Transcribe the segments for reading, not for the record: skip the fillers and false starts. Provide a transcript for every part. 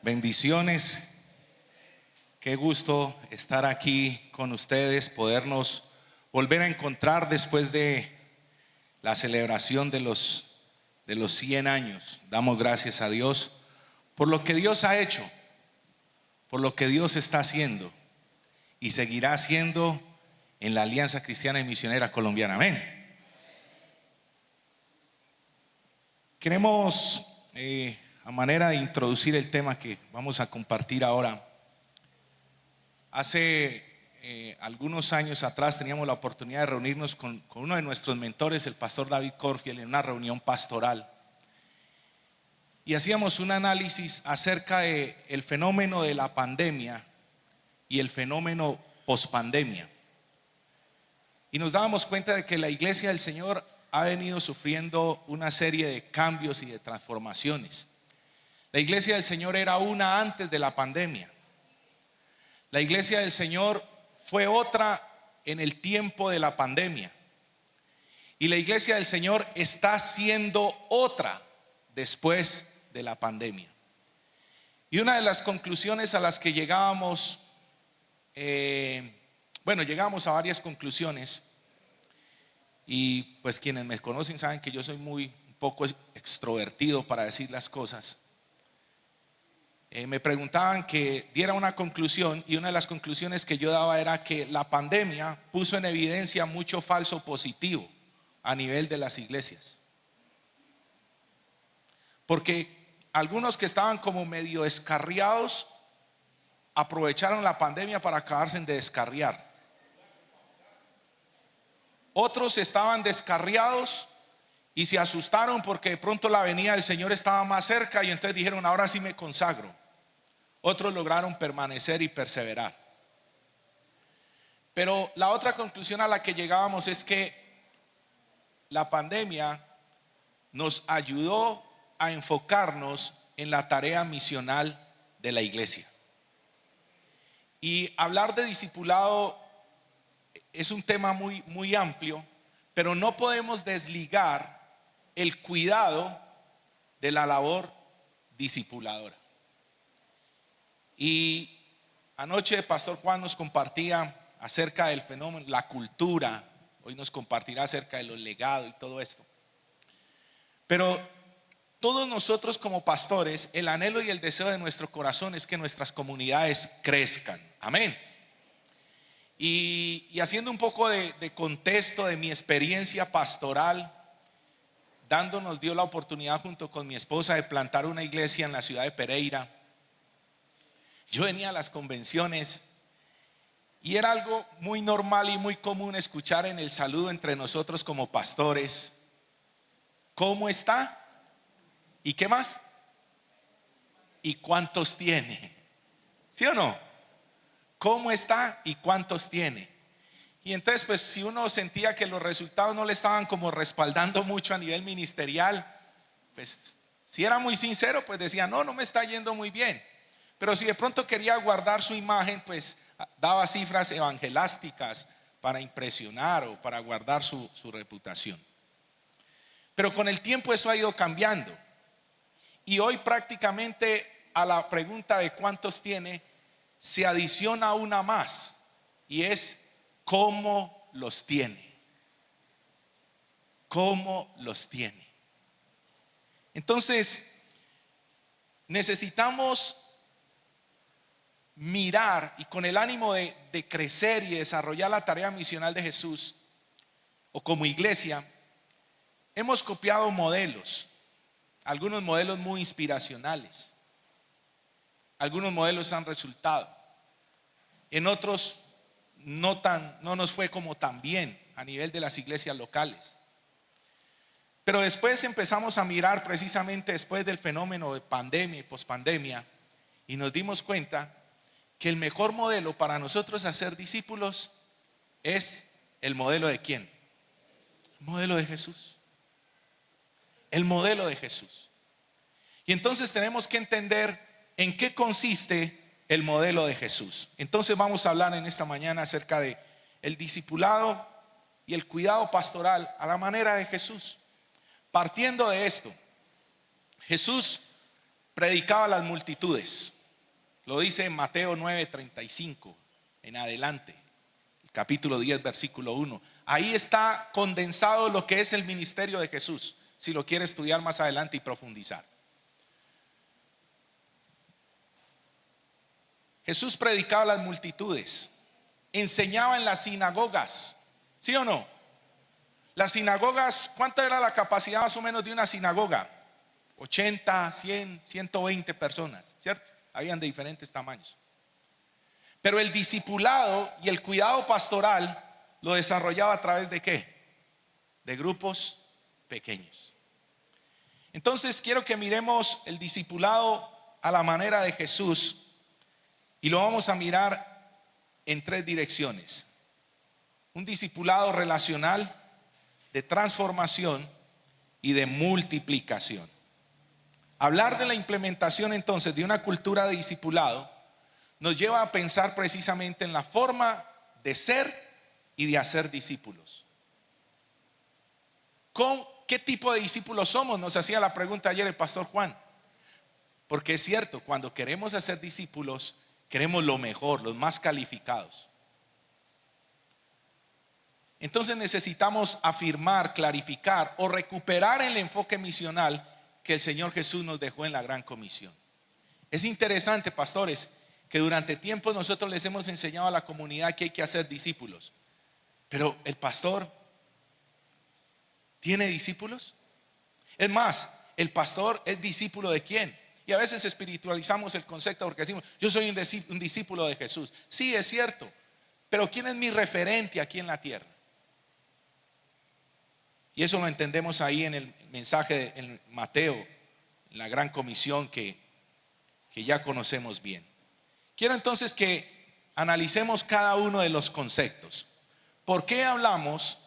Bendiciones. Qué gusto estar aquí con ustedes, podernos volver a encontrar después de la celebración de los 100 años. Damos gracias a Dios por lo que Dios ha hecho, por lo que Dios está haciendo y seguirá haciendo en la Alianza Cristiana y Misionera Colombiana. Amén. Queremos, a manera de introducir el tema que vamos a compartir ahora, hace algunos años atrás teníamos la oportunidad de reunirnos con uno de nuestros mentores, el pastor David Corfield, en una reunión pastoral. Y hacíamos un análisis acerca del fenómeno de la pandemia y el fenómeno pospandemia. Y nos dábamos cuenta de que la iglesia del Señor ha venido sufriendo una serie de cambios y de transformaciones. La iglesia del Señor era una antes de la pandemia. La iglesia del Señor fue otra en el tiempo de la pandemia. Y la iglesia del Señor está siendo otra después de la pandemia. Y una de las conclusiones a las que llegábamos, llegamos a varias conclusiones. Y pues quienes me conocen saben que yo soy un poco extrovertido para decir las cosas. Me preguntaban que diera una conclusión, y una de las conclusiones que yo daba era que la pandemia puso en evidencia mucho falso positivo a nivel de las iglesias. Porque algunos que estaban como medio descarriados aprovecharon la pandemia para acabarse de descarriar. Otros estaban descarriados y se asustaron porque de pronto la venida del Señor estaba más cerca y entonces dijeron: ahora sí me consagro. Otros lograron permanecer y perseverar. Pero la otra conclusión a la que llegábamos es que la pandemia nos ayudó a enfocarnos en la tarea misional de la iglesia. Y hablar de discipulado es un tema muy amplio, pero no podemos desligar el cuidado de la labor discipuladora. Y anoche el pastor Juan nos compartía acerca del fenómeno, la cultura. Hoy nos compartirá acerca de los legados y todo esto. Pero todos nosotros como pastores, el anhelo y el deseo de nuestro corazón es que nuestras comunidades crezcan. Amén. Y haciendo un poco de contexto de mi experiencia pastoral, nos dio la oportunidad junto con mi esposa de plantar una iglesia en la ciudad de Pereira. Yo venía a las convenciones y era algo muy normal y muy común escuchar en el saludo entre nosotros como pastores: ¿cómo está? ¿Y qué más? ¿Y cuántos tiene? ¿Sí o no? ¿Cómo está y cuántos tiene? Y entonces pues si uno sentía que los resultados no le estaban como respaldando mucho a nivel ministerial, pues si era muy sincero pues decía: no me está yendo muy bien. Pero si de pronto quería guardar su imagen, pues daba cifras evangelásticas para impresionar o para guardar su reputación. Pero con el tiempo eso ha ido cambiando. Y hoy prácticamente a la pregunta de cuántos tiene se adiciona una más, y es: ¿cómo los tiene? ¿Cómo los tiene? Entonces necesitamos mirar, y con el ánimo de crecer y desarrollar la tarea misional de Jesús, o como iglesia, hemos copiado modelos, algunos modelos muy inspiracionales. Algunos modelos han resultado, en otros no nos fue como tan bien a nivel de las iglesias locales. Pero después empezamos a mirar, precisamente después del fenómeno de pandemia y pospandemia, y nos dimos cuenta que el mejor modelo para nosotros hacer discípulos es el modelo de ¿quién? El modelo de Jesús. El modelo de Jesús. Y entonces tenemos que entender en qué consiste el modelo de Jesús. Entonces vamos a hablar en esta mañana acerca de el discipulado y el cuidado pastoral a la manera de Jesús. Partiendo de esto, Jesús predicaba a las multitudes. Lo dice en Mateo 9:35 en adelante, el capítulo 10, versículo 1. Ahí está condensado lo que es el ministerio de Jesús, si lo quiere estudiar más adelante y profundizar. Jesús predicaba a las multitudes, enseñaba en las sinagogas, ¿sí o no? Las sinagogas, ¿cuánta era la capacidad más o menos de una sinagoga? 80, 100, 120 personas, ¿cierto? Habían de diferentes tamaños. Pero el discipulado y el cuidado pastoral lo desarrollaba a través de ¿qué? De grupos pequeños. Entonces quiero que miremos el discipulado a la manera de Jesús y lo vamos a mirar en tres direcciones. Un discipulado relacional, de transformación y de multiplicación. Hablar de la implementación entonces de una cultura de discipulado nos lleva a pensar precisamente en la forma de ser y de hacer discípulos. ¿Con qué tipo de discípulos somos? Nos hacía la pregunta ayer el pastor Juan. Porque es cierto, cuando queremos hacer discípulos, queremos lo mejor, los más calificados. Entonces necesitamos afirmar, clarificar o recuperar el enfoque misional que el Señor Jesús nos dejó en la Gran Comisión. Es interesante, pastores, que durante tiempo nosotros les hemos enseñado a la comunidad que hay que hacer discípulos. Pero el pastor ¿tiene discípulos? Es más, el pastor es discípulo ¿de quién? Y a veces espiritualizamos el concepto porque decimos, yo soy un discípulo de Jesús. Sí, es cierto, pero ¿quién es mi referente aquí en la tierra? Y eso lo entendemos ahí en el mensaje en Mateo, en la Gran Comisión que ya conocemos bien. Quiero entonces que analicemos cada uno de los conceptos. ¿Por qué hablamos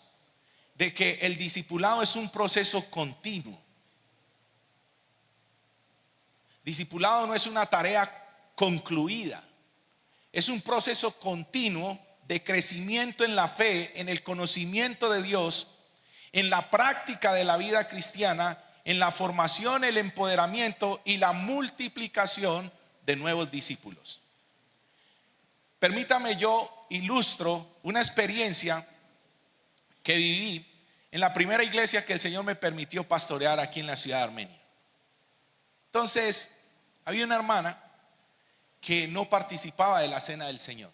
de que el discipulado es un proceso continuo? Discipulado no es una tarea concluida, es un proceso continuo de crecimiento en la fe, en el conocimiento de Dios, en la práctica de la vida cristiana, en la formación, el empoderamiento y la multiplicación de nuevos discípulos. Permítame, yo ilustro una experiencia que viví en la primera iglesia que el Señor me permitió pastorear aquí en la ciudad de Armenia. Entonces, había una hermana que no participaba de la cena del Señor.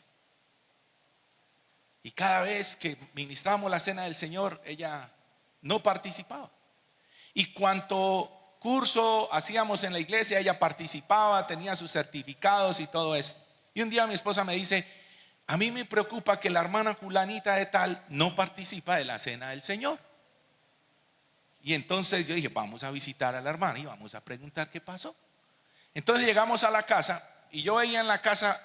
Y cada vez que ministrábamos la cena del Señor, ella no participaba. Y cuanto curso hacíamos en la iglesia, ella participaba, tenía sus certificados y todo esto. Y un día mi esposa me dice, a mí me preocupa que la hermana fulanita de tal no participa de la cena del Señor. Y entonces yo dije, vamos a visitar a la hermana y vamos a preguntar qué pasó. Entonces llegamos a la casa y yo veía en la casa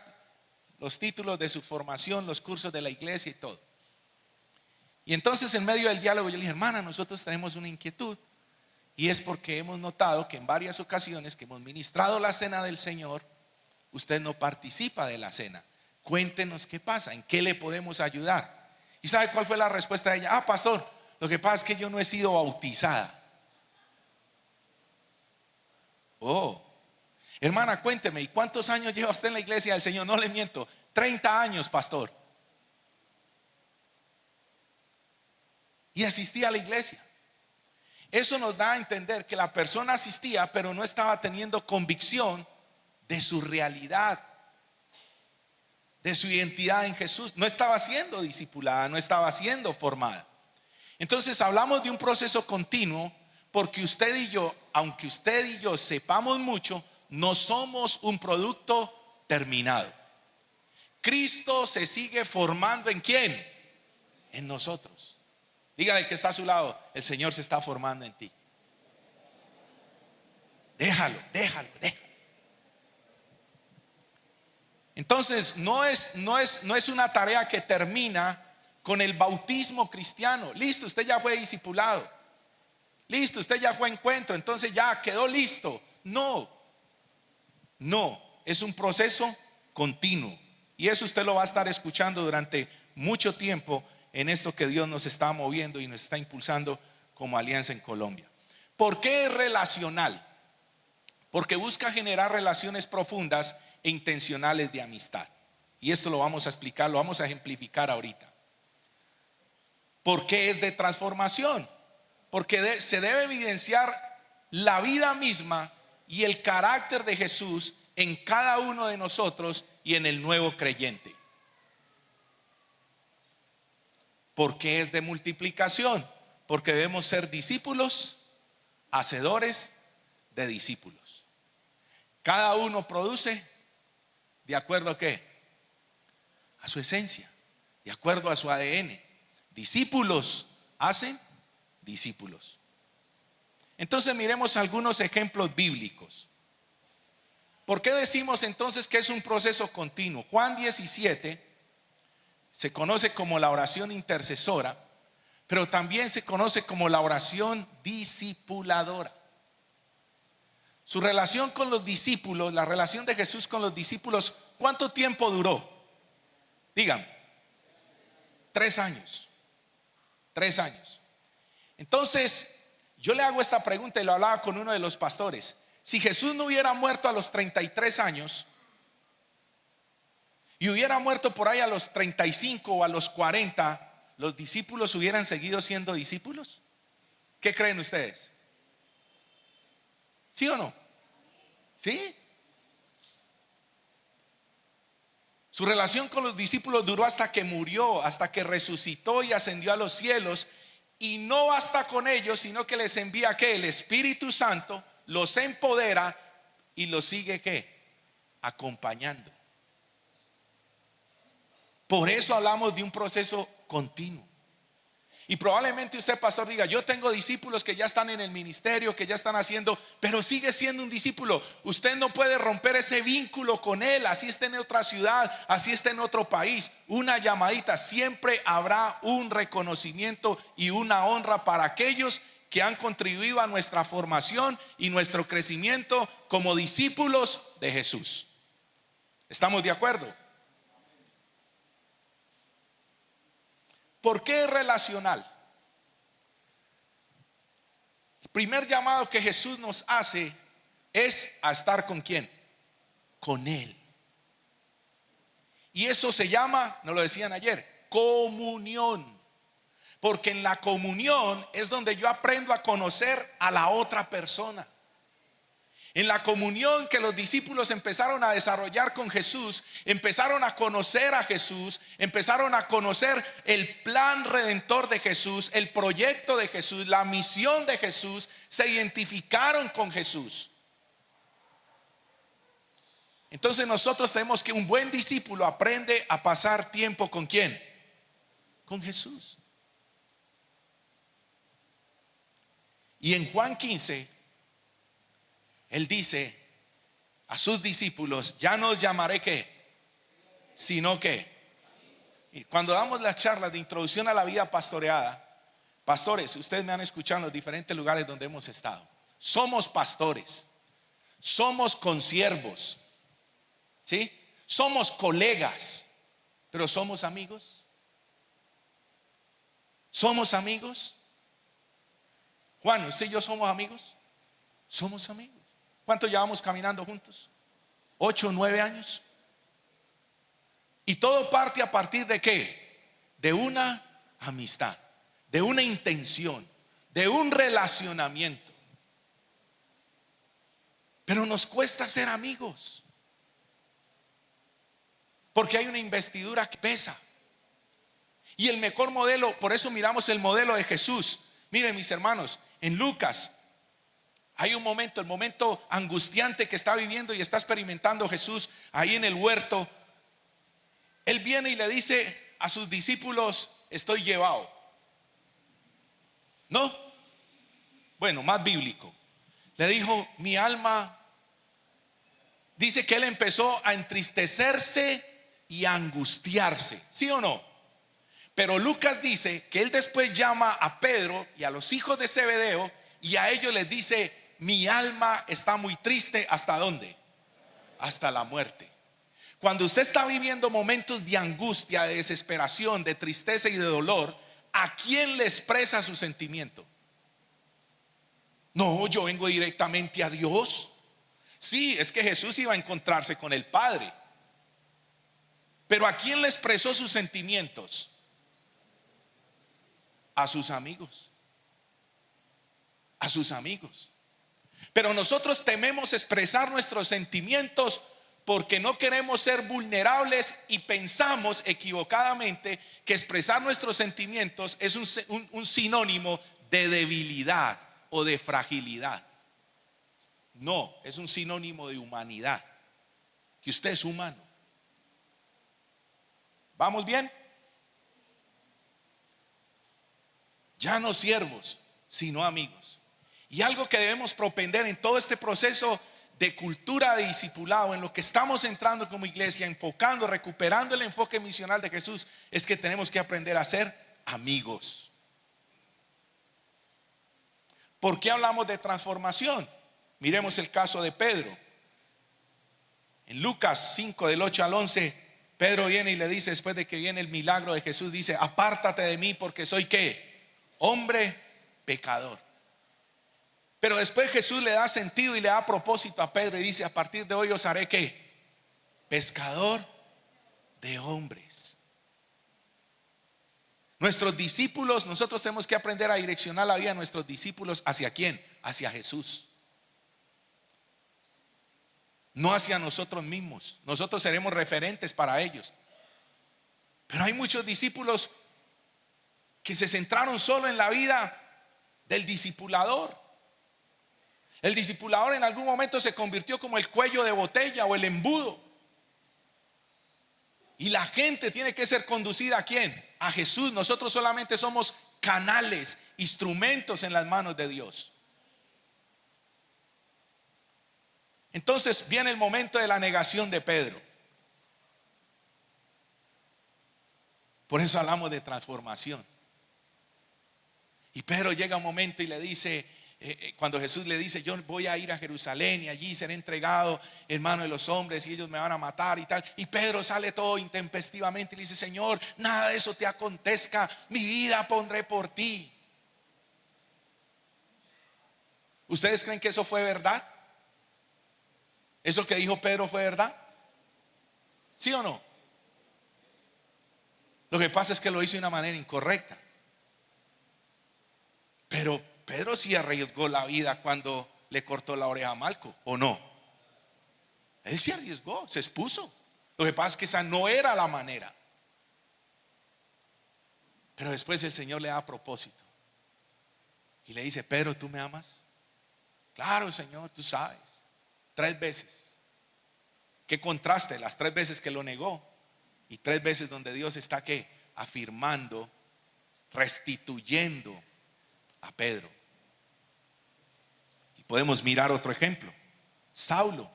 los títulos de su formación, los cursos de la iglesia y todo. Y entonces en medio del diálogo yo le dije, hermana, nosotros tenemos una inquietud. Y es porque hemos notado que en varias ocasiones que hemos ministrado la cena del Señor, usted no participa de la cena. Cuéntenos qué pasa, en qué le podemos ayudar. ¿Y sabe cuál fue la respuesta de ella? Ah, pastor, lo que pasa es que yo no he sido bautizada. Oh, hermana, cuénteme, ¿y cuántos años lleva usted en la iglesia del Señor? No le miento, 30 años, pastor. Y asistía a la iglesia. Eso nos da a entender que la persona asistía, pero no estaba teniendo convicción de su realidad, de su identidad en Jesús. No estaba siendo discipulada, no estaba siendo formada. Entonces hablamos de un proceso continuo, porque usted y yo, aunque usted y yo sepamos mucho, no somos un producto terminado. Cristo se sigue formando ¿en quién? En nosotros. Dígale al que está a su lado, el Señor se está formando en ti. Déjalo. Entonces no es una tarea que termina con el bautismo cristiano. Listo, usted ya fue discipulado. Listo, usted ya fue a encuentro, entonces ya quedó listo. No, es un proceso continuo. Y eso usted lo va a estar escuchando durante mucho tiempo en esto que Dios nos está moviendo y nos está impulsando como alianza en Colombia. ¿Por qué es relacional? porque busca generar relaciones profundas e intencionales de amistad. Y esto lo vamos a explicar, lo vamos a ejemplificar ahorita. ¿Por qué es de transformación? Porque se debe evidenciar la vida misma y el carácter de Jesús en cada uno de nosotros y en el nuevo creyente. ¿Por qué es de multiplicación? Porque debemos ser discípulos, hacedores de discípulos. Cada uno produce de acuerdo a ¿qué? A su esencia, de acuerdo a su ADN. Discípulos hacen discípulos. Entonces miremos algunos ejemplos bíblicos. ¿Por qué decimos entonces que es un proceso continuo? Juan 17 se conoce como la oración intercesora, pero también se conoce como la oración discipuladora. Su relación con los discípulos, la relación de Jesús con los discípulos, ¿cuánto tiempo duró? Dígame. 3 años. 3 años. Entonces, yo le hago esta pregunta y lo hablaba con uno de los pastores. Si Jesús no hubiera muerto a los 33 años y hubiera muerto por ahí a los 35 o a los 40, ¿los discípulos hubieran seguido siendo discípulos? ¿Qué creen ustedes? ¿Sí o no? ¿Sí? Su relación con los discípulos duró hasta que murió, hasta que resucitó y ascendió a los cielos. Y no basta con ellos, sino que les envía ¿qué? El Espíritu Santo, los empodera y los sigue ¿qué? Acompañando. Por eso hablamos de un proceso continuo. Y probablemente usted, pastor, diga: yo tengo discípulos que ya están en el ministerio, que ya están haciendo, pero sigue siendo un discípulo. Usted no puede romper ese vínculo con él, así esté en otra ciudad, así esté en otro país. Una llamadita, siempre habrá un reconocimiento y una honra para aquellos que han contribuido a nuestra formación y nuestro crecimiento como discípulos de Jesús. ¿Estamos de acuerdo? ¿Por qué es relacional? El primer llamado que Jesús nos hace es a estar ¿con quién? Con Él. Y eso se llama, nos lo decían ayer, comunión. Porque en la comunión es donde yo aprendo a conocer a la otra persona. En la comunión que los discípulos empezaron a desarrollar con Jesús, empezaron a conocer a Jesús, empezaron a conocer el plan redentor de Jesús, el proyecto de Jesús, la misión de Jesús, se identificaron con Jesús. Entonces nosotros tenemos que un buen discípulo aprende a pasar tiempo ¿con quién? Con Jesús. Y en Juan 15 Él dice a sus discípulos: ya no os llamaré ¿qué? Sino que. Y cuando damos las charlas de introducción a la vida pastoreada, pastores, ustedes me han escuchado en los diferentes lugares donde hemos estado. Somos pastores, somos consiervos, ¿sí? Somos colegas, pero somos amigos. ¿Somos amigos? Juan, ¿usted y yo somos amigos? Somos amigos. ¿Cuánto llevamos caminando juntos? 8 o 9 años. Y todo parte a partir de ¿qué? De una amistad, de una intención, de un relacionamiento. Pero nos cuesta ser amigos, porque hay una investidura que pesa. Y el mejor modelo, por eso miramos el modelo de Jesús. Miren, mis hermanos, en Lucas hay un momento, el momento angustiante que está viviendo y está experimentando Jesús ahí en el huerto. Él viene y le dice a sus discípulos: estoy llevado. ¿No? Bueno, más bíblico. Le dijo: mi alma. Dice que él empezó a entristecerse y a angustiarse. ¿Sí o no? Pero Lucas dice que él después llama a Pedro y a los hijos de Zebedeo y a ellos les dice: mi alma está muy triste. ¿Hasta dónde? Hasta la muerte. Cuando usted está viviendo momentos de angustia, de desesperación, de tristeza y de dolor, ¿a quién le expresa su sentimiento? No, yo vengo directamente a Dios. Sí, es que Jesús iba a encontrarse con el Padre. Pero ¿a quién le expresó sus sentimientos? A sus amigos. A sus amigos. Pero nosotros tememos expresar nuestros sentimientos porque no queremos ser vulnerables y pensamos equivocadamente que expresar nuestros sentimientos es un sinónimo de debilidad o de fragilidad. No, es un sinónimo de humanidad, que usted es humano. ¿Vamos bien? Ya no siervos, sino amigos. Y algo que debemos propender en todo este proceso de cultura de discipulado, en lo que estamos entrando como iglesia, enfocando, recuperando el enfoque misional de Jesús, es que tenemos que aprender a ser amigos. ¿Por qué hablamos de transformación? Miremos el caso de Pedro. En Lucas 5 del 8 al 11, Pedro viene y le dice, después de que viene el milagro de Jesús, dice: apártate de mí porque soy ¿qué? Hombre pecador. Pero después Jesús le da sentido y le da propósito a Pedro y dice: a partir de hoy os haré ¿qué? Pescador de hombres. Nuestros discípulos, nosotros tenemos que aprender a direccionar la vida de nuestros discípulos. ¿Hacia quién? Hacia Jesús. No hacia nosotros mismos. Nosotros seremos referentes para ellos. Pero hay muchos discípulos que se centraron solo en la vida del discipulador. El discipulador en algún momento se convirtió como el cuello de botella o el embudo. Y la gente tiene que ser conducida ¿a quién? A Jesús. Nosotros solamente somos canales, instrumentos en las manos de Dios. Entonces viene el momento de la negación de Pedro. Por eso hablamos de transformación. Y Pedro llega un momento y le dice, cuando Jesús le dice: yo voy a ir a Jerusalén y allí seré entregado en manos de los hombres y ellos me van a matar y tal. Y Pedro sale todo intempestivamente y le dice: Señor, nada de eso te acontezca, mi vida pondré por ti. ¿Ustedes creen que eso fue verdad? ¿Eso que dijo Pedro fue verdad? ¿Sí o no? Lo que pasa es que lo hizo de una manera incorrecta. Pero Pedro sí arriesgó la vida cuando le cortó la oreja a Malco, ¿o no? Él sí arriesgó, se expuso. Lo que pasa es que esa no era la manera. Pero después el Señor le da propósito y le dice: Pedro, ¿tú me amas? Claro, Señor, tú sabes. 3 veces. Qué contraste, las 3 veces que lo negó y 3 veces donde Dios está ¿qué? Afirmando, restituyendo a Pedro. Y podemos mirar otro ejemplo. Saulo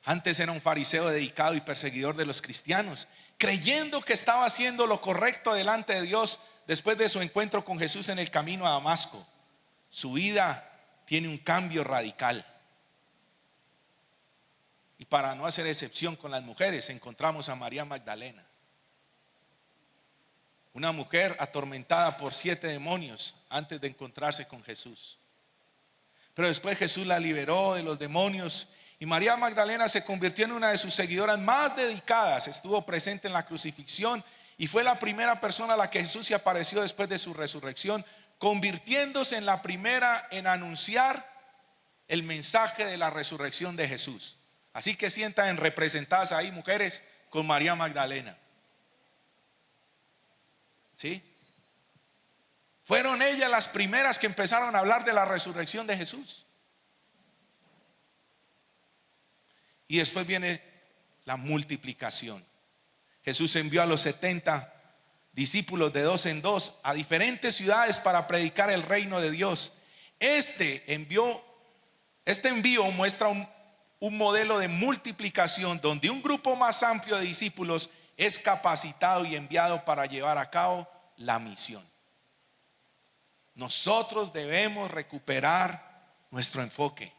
antes era un fariseo dedicado y perseguidor de los cristianos, creyendo que estaba haciendo lo correcto delante de Dios. Después de su encuentro con Jesús en el camino a Damasco, su vida tiene un cambio radical. Y para no hacer excepción con las mujeres, encontramos a María Magdalena, una mujer atormentada por 7 demonios antes de encontrarse con Jesús. Pero después Jesús la liberó de los demonios y María Magdalena se convirtió en una de sus seguidoras más dedicadas. Estuvo presente en la crucifixión y fue la primera persona a la que Jesús se apareció después de su resurrección, convirtiéndose en la primera en anunciar el mensaje de la resurrección de Jesús. Así que sientan representadas ahí mujeres con María Magdalena. ¿Sí? Fueron ellas las primeras que empezaron a hablar de la resurrección de Jesús. Y después viene la multiplicación. Jesús envió a los 70 discípulos de 2 en 2 a diferentes ciudades para predicar el reino de Dios. Este envío muestra un modelo de multiplicación donde un grupo más amplio de discípulos es capacitado y enviado para llevar a cabo la misión. Nosotros debemos recuperar nuestro enfoque.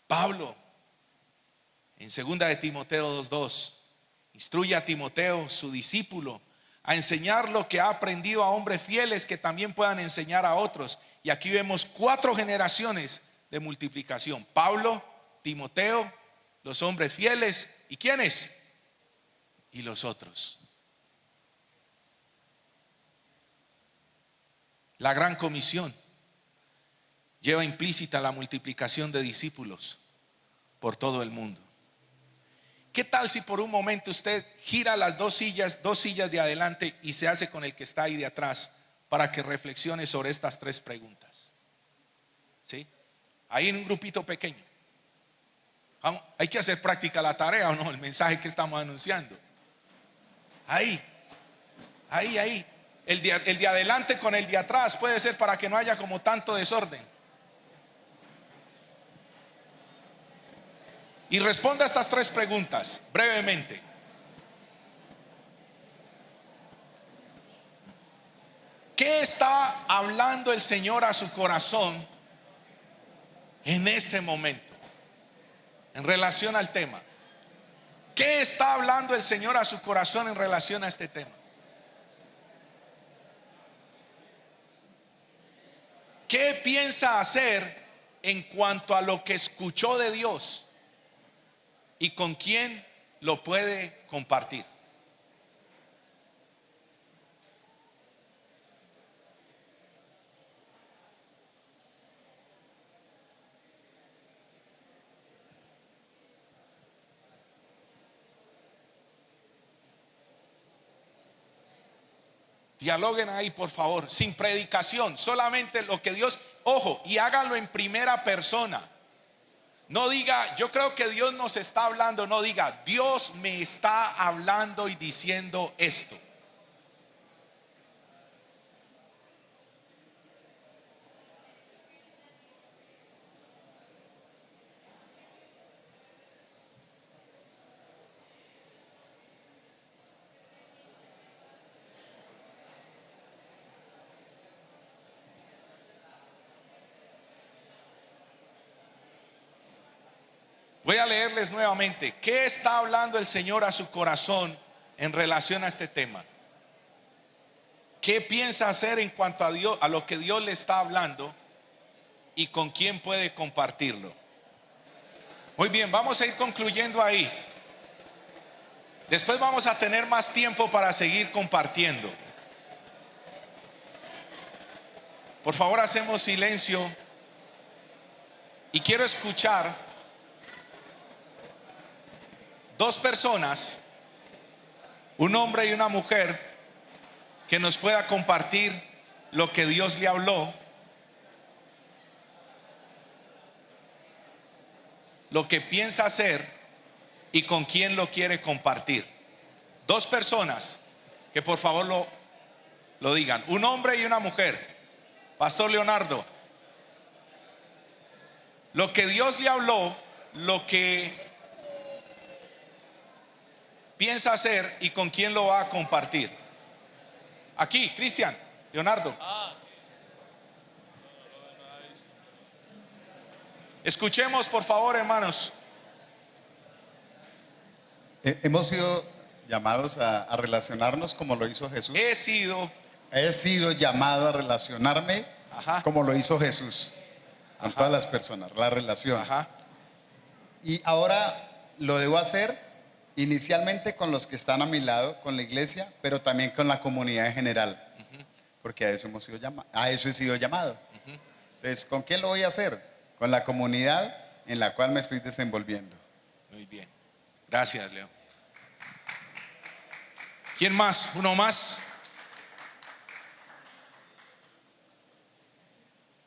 Pablo en 2 de Timoteo 2:2 instruye a Timoteo, su discípulo, a enseñar lo que ha aprendido a hombres fieles que también puedan enseñar a otros. Y aquí vemos 4 generaciones de multiplicación. Pablo, Timoteo, los hombres fieles. ¿Y quiénes? Y los otros. La gran comisión lleva implícita la multiplicación de discípulos por todo el mundo. ¿Qué tal si por un momento usted gira las dos sillas de adelante y se hace con el que está ahí de atrás para que reflexione sobre estas tres preguntas? ¿Sí? Ahí en un grupito pequeño. Hay que hacer práctica la tarea, ¿o no? El mensaje que estamos anunciando. Ahí. El de adelante con el de atrás, puede ser para que no haya como tanto desorden. Y responda a estas tres preguntas brevemente. ¿Qué está hablando el Señor a su corazón en este momento en relación al tema? ¿Qué está hablando el Señor a su corazón en relación a este tema? ¿Qué piensa hacer en cuanto a lo que escuchó de Dios y con quién lo puede compartir? Dialoguen ahí, por favor, sin predicación, solamente lo que Dios, ojo, y háganlo en primera persona. No diga, yo creo que Dios nos está hablando, no diga, Dios me está hablando y diciendo esto. Voy a leerles nuevamente. ¿Qué está hablando el Señor a su corazón en relación a este tema? ¿Qué piensa hacer en cuanto a Dios, a lo que Dios le está hablando y con quién puede compartirlo? Muy bien, vamos a ir concluyendo ahí. Después vamos a tener más tiempo para seguir compartiendo. Por favor, hacemos silencio y quiero escuchar dos personas, un hombre y una mujer, que nos pueda compartir lo que Dios le habló, lo que piensa hacer y con quién lo quiere compartir. Dos personas que por favor lo digan, un hombre y una mujer. Pastor Leonardo, lo que Dios le habló, lo que piensa hacer y con quién lo va a compartir. Aquí, Cristian, Leonardo. Escuchemos, por favor, hermanos. Hemos sido llamados a relacionarnos como lo hizo Jesús. He sido llamado a relacionarme como lo hizo Jesús con todas las personas, la relación. Y ahora lo debo hacer inicialmente con los que están a mi lado, con la iglesia, pero también con la comunidad en general, porque a eso hemos sido a eso he sido llamado. Entonces, ¿con quién lo voy a hacer? Con la comunidad en la cual me estoy desenvolviendo. Muy bien, gracias, Leo. ¿Quién más? ¿Uno más?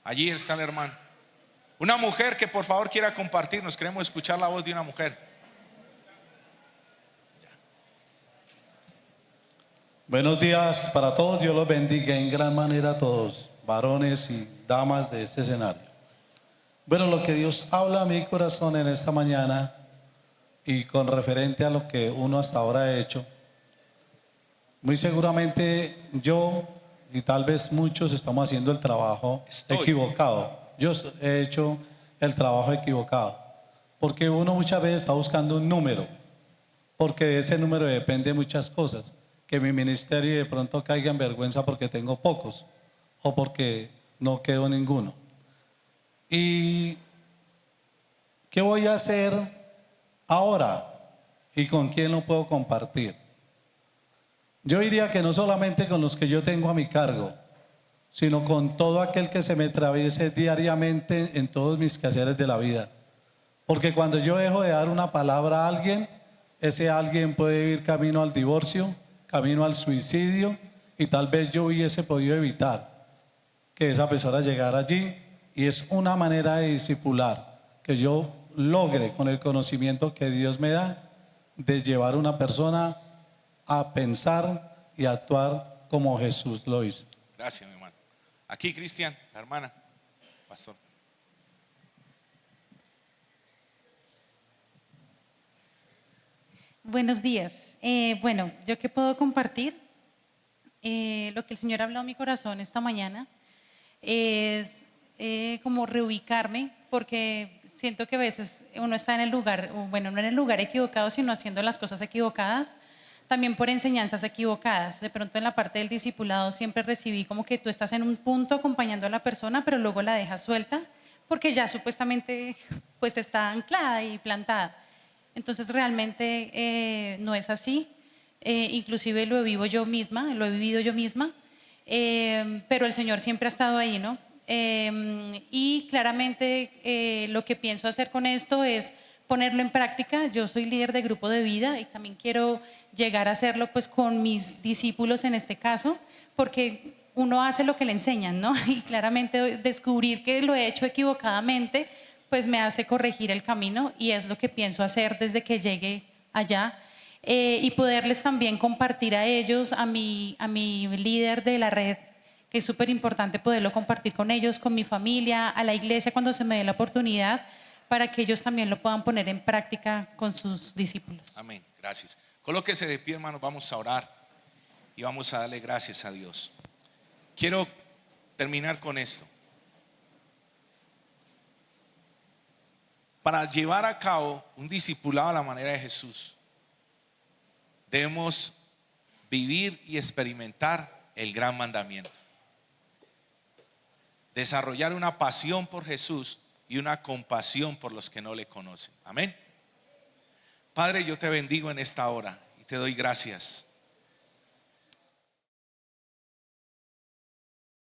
Allí está el hermano. Una mujer que por favor quiera compartirnos. Queremos escuchar la voz de una mujer. Buenos días para todos, Dios los bendiga en gran manera a todos, varones y damas de este escenario. Bueno, lo que Dios habla a mi corazón en esta mañana y con referente a lo que uno hasta ahora ha hecho, muy seguramente yo y tal vez muchos estamos haciendo el trabajo equivocado. Yo he hecho el trabajo equivocado, porque uno muchas veces está buscando un número, porque de ese número depende muchas cosas. Que mi ministerio de pronto caiga en vergüenza porque tengo pocos o porque no quedo ninguno. Y ¿qué voy a hacer ahora? ¿Y con quién lo puedo compartir? Yo diría que no solamente con los que yo tengo a mi cargo, sino con todo aquel que se me atraviese diariamente en todos mis quehaceres de la vida. Porque cuando yo dejo de dar una palabra a alguien, ese alguien puede ir camino al divorcio, camino al suicidio, y tal vez yo hubiese podido evitar que esa persona llegara allí. Y es una manera de discipular que yo logre, con el conocimiento que Dios me da, de llevar a una persona a pensar y a actuar como Jesús lo hizo. Gracias, mi hermano. Aquí, Cristian, la hermana, pastor. Buenos días. Bueno, ¿yo qué puedo compartir? Lo que el Señor ha hablado en mi corazón esta mañana es como reubicarme, porque siento que a veces uno está en el lugar, bueno, no en el lugar equivocado, sino haciendo las cosas equivocadas, también por enseñanzas equivocadas. De pronto en la parte del discipulado siempre recibí como que tú estás en un punto acompañando a la persona, pero luego la dejas suelta, porque ya supuestamente pues está anclada y plantada. Entonces realmente no es así, inclusive lo vivo yo misma, lo he vivido yo misma, pero el Señor siempre ha estado ahí, ¿no? Y claramente lo que pienso hacer con esto es ponerlo en práctica. Yo soy líder de grupo de vida y también quiero llegar a hacerlo pues con mis discípulos en este caso, porque uno hace lo que le enseñan, ¿no? Y claramente descubrir que lo he hecho equivocadamente pues me hace corregir el camino, y es lo que pienso hacer desde que llegue allá, y poderles también compartir a ellos, a mi líder de la red, que es súper importante poderlo compartir con ellos, con mi familia, a la iglesia cuando se me dé la oportunidad, para que ellos también lo puedan poner en práctica con sus discípulos. Amén, gracias. Colóquese de pie, hermanos, vamos a orar y vamos a darle gracias a Dios. Quiero terminar con esto. Para llevar a cabo un discipulado a la manera de Jesús, debemos vivir y experimentar el gran mandamiento. Desarrollar una pasión por Jesús y una compasión por los que no le conocen. Amén. Padre, yo te bendigo en esta hora y te doy gracias